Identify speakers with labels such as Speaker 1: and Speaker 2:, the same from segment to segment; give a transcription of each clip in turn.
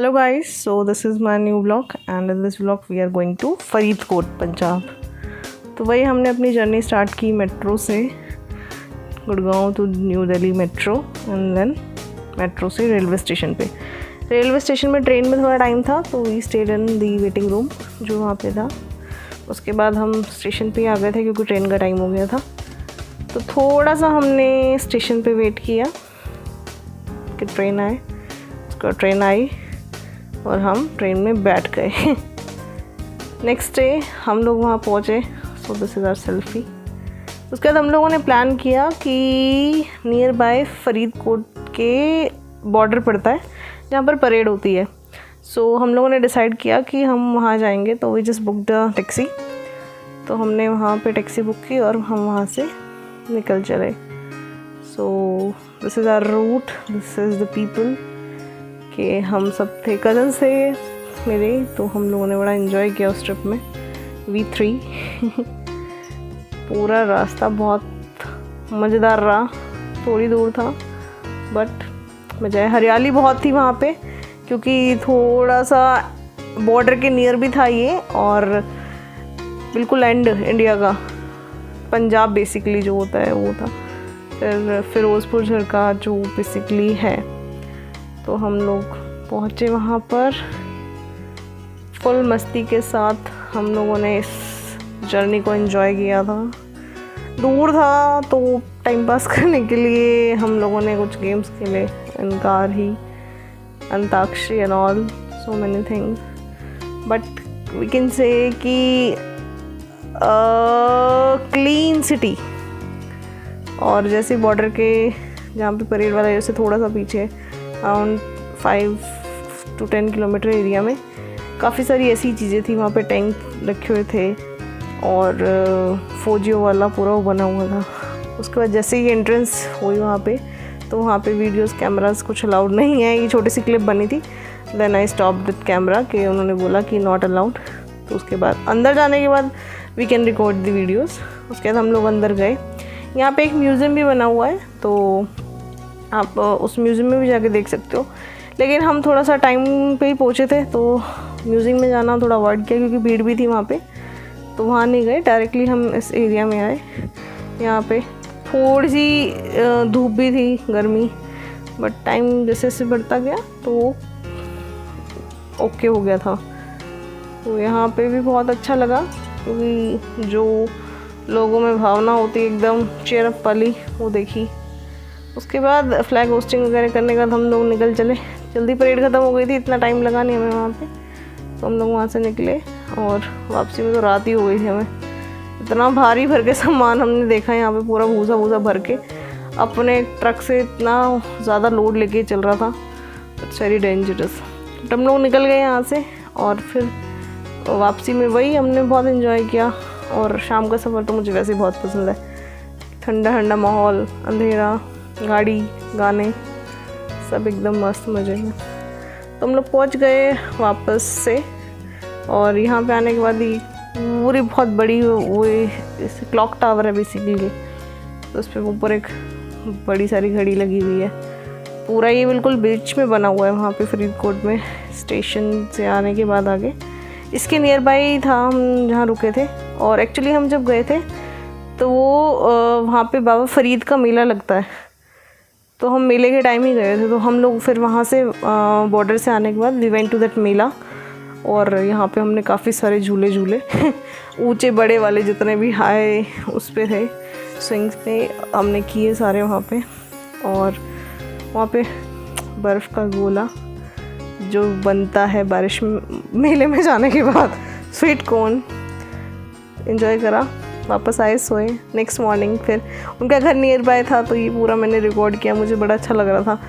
Speaker 1: Hello guys, so this is my new vlog and in this vlog we are going to Faridkot Punjab. तो वही हमने अपनी journey start की metro से, Gurgaon to New Delhi metro and then metro से railway station पे। Railway station में train में थोड़ा टाइम था तो we stayed in the waiting room जो वहाँ पे था। उसके बाद हम स्टेशन पे आ गए थे क्योंकि ट्रेन का टाइम हो गया था। तो थोड़ा सा हमने स्टेशन पे वेट किया कि ट्रेन आए। उसका ट्रेन आई और हम ट्रेन में बैठ गए। नेक्स्ट डे हम लोग वहाँ पहुँचे। So this is our selfie. उसके बाद हम लोगों ने प्लान किया कि नियर बाय फरीदकोट के बॉर्डर पड़ता है जहाँ पर परेड होती है। सो हम लोगों ने डिसाइड किया कि हम वहाँ जाएंगे, तो we just booked a taxi. तो हमने वहाँ पे टैक्सी बुक की और हम वहाँ से निकल चले। So this is our route, this is the people कि हम सब थे, कज़न थे मेरे, तो हम लोगों ने बड़ा एंजॉय किया उस ट्रिप में। V3 पूरा रास्ता बहुत मज़ेदार रहा। थोड़ी दूर था बट मज़ा आया। हरियाली बहुत थी वहाँ पे क्योंकि थोड़ा सा बॉर्डर के नियर भी था ये, और बिल्कुल एंड इंडिया का पंजाब बेसिकली जो होता है वो था। फिर फिरोज़पुर झरका जो बेसिकली है। तो हम लोग पहुँचे वहाँ पर फुल मस्ती के साथ। हम लोगों ने इस जर्नी को एंजॉय किया था। दूर था तो टाइम पास करने के लिए हम लोगों ने कुछ गेम्स खेले इन कार ही, अंताक्षरी and all, so many things. But we can say कि क्लीन सिटी। और जैसे बॉर्डर के जहाँ पे परेड वाला है उससे थोड़ा सा पीछे अराउंड 5 to 10 किलोमीटर एरिया में काफ़ी सारी ऐसी चीज़ें थी। वहाँ पे टैंक रखे हुए थे और फौजियों वाला पूरा वो बना हुआ था। उसके बाद जैसे ही एंट्रेंस हुई वहाँ पे, तो वहाँ पे वीडियोस कैमरास कुछ अलाउड नहीं है। ये छोटी सी क्लिप बनी थी। Then I stop the camera कि उन्होंने बोला कि नॉट अलाउड। तो उसके बाद अंदर जाने के बाद we can record the videos. उसके बाद हम लोग अंदर गए। यहाँ पे एक म्यूज़ियम भी बना हुआ है, तो आप उस म्यूज़ियम में भी जाके देख सकते हो। लेकिन हम थोड़ा सा टाइम पे ही पहुँचे थे तो म्यूज़ियम में जाना थोड़ा अवॉइड किया क्योंकि भीड़ भी थी वहाँ पे, तो वहाँ नहीं गए। डायरेक्टली हम इस एरिया में आए। यहाँ पे थोड़ी सी धूप भी थी, गर्मी, बट टाइम जैसे जैसे बढ़ता गया तो ओके हो गया था। तो यहाँ पे भी बहुत अच्छा लगा क्योंकि जो लोगों में भावना होती है एकदम चेयर अप वाली, वो देखी। उसके बाद फ्लैग होस्टिंग वगैरह करने के बाद हम लोग निकल चले। जल्दी परेड ख़त्म हो गई थी, इतना टाइम लगा नहीं हमें वहाँ पे। तो हम लोग वहाँ से निकले और वापसी में तो रात ही हो गई थी हमें। इतना भारी भर के सामान हमने देखा यहाँ पे, पूरा भूसा भूसा भर के अपने ट्रक से इतना ज़्यादा लोड लेके चल रहा था। It's very dangerous. तो हम लोग निकल गए यहाँ से और फिर वापसी में वही हमने बहुत इन्जॉय किया। और शाम का सफ़र तो मुझे वैसे ही बहुत पसंद है। ठंडा ठंडा माहौल, अंधेरा, गाड़ी, गाने, सब एकदम मस्त मज़े में। तो हम लोग पहुँच गए वापस से। और यहाँ पे आने के बाद ही पूरी बहुत बड़ी वो क्लॉक टावर है बेसिकली, तो उस पर ऊपर एक बड़ी सारी घड़ी लगी हुई है। पूरा ये बिल्कुल बीच में बना हुआ है वहाँ पे फरीदकोट में। स्टेशन से आने के बाद आगे इसके नियर बाई था हम जहाँ रुके थे। और एक्चुअली हम जब गए थे तो वो वहाँ पे बाबा फरीद का मेला लगता है, तो हम मेले के टाइम ही गए थे। तो हम लोग फिर वहाँ से बॉर्डर से आने के बाद वी वेंट टू दैट मेला। और यहाँ पे हमने काफ़ी सारे झूले झूले ऊंचे बड़े वाले जितने भी हाई उस पे थे, स्विंग्स पे हमने किए सारे वहाँ पे। और वहाँ पे बर्फ़ का गोला जो बनता है बारिश में मेले में जाने के बाद, स्वीट कॉर्न, एंजॉय करा। वापस आए, सोए। नेक्स्ट मॉर्निंग फिर उनका घर नियर बाय था तो ये पूरा मैंने रिकॉर्ड किया। मुझे बड़ा अच्छा लग रहा था,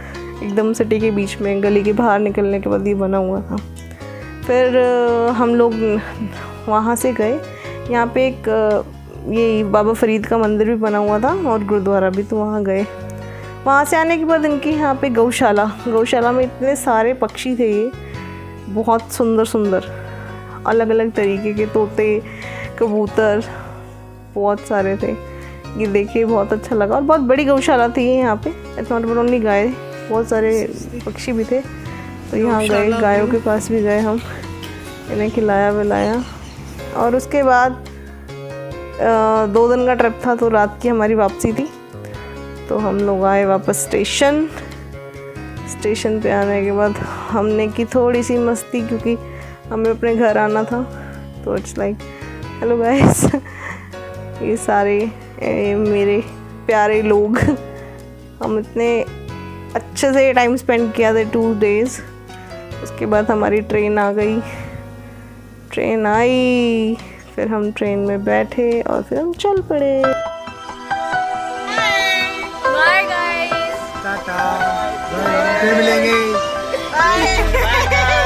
Speaker 1: एकदम सिटी के बीच में, गली के बाहर निकलने के बाद ये बना हुआ था। फिर हम लोग वहाँ से गए। यहाँ पे एक ये बाबा फरीद का मंदिर भी बना हुआ था और गुरुद्वारा भी, तो वहाँ गए। वहाँ से आने के बाद इनकी यहाँ पे गौशाला में इतने सारे पक्षी थे, ये बहुत सुंदर सुंदर अलग अलग तरीके के तोते, कबूतर, बहुत सारे थे। ये देखिए बहुत अच्छा लगा। और बहुत बड़ी गौशाला थी ये यहाँ पे। इट्स नॉट ओनली गाय, बहुत सारे पक्षी भी थे। तो यहाँ गए, गायों के पास भी गए हम, इन्हें खिलाया विलाया। और उसके बाद 2 दिन का ट्रिप था, तो रात की हमारी वापसी थी। तो हम लोग आए वापस स्टेशन पे। आने के बाद हमने की थोड़ी सी मस्ती, क्योंकि हमें अपने घर आना था। तो इट्स लाइक हेलो गाइस, ये सारे मेरे प्यारे लोग, हम इतने अच्छे से टाइम स्पेंड किया था 2 डेज़। उसके बाद हमारी ट्रेन आ गई, ट्रेन आई, फिर हम ट्रेन में बैठे और फिर हम चल पड़े।
Speaker 2: बाय गाइस, टाटा, फिर मिलेंगे।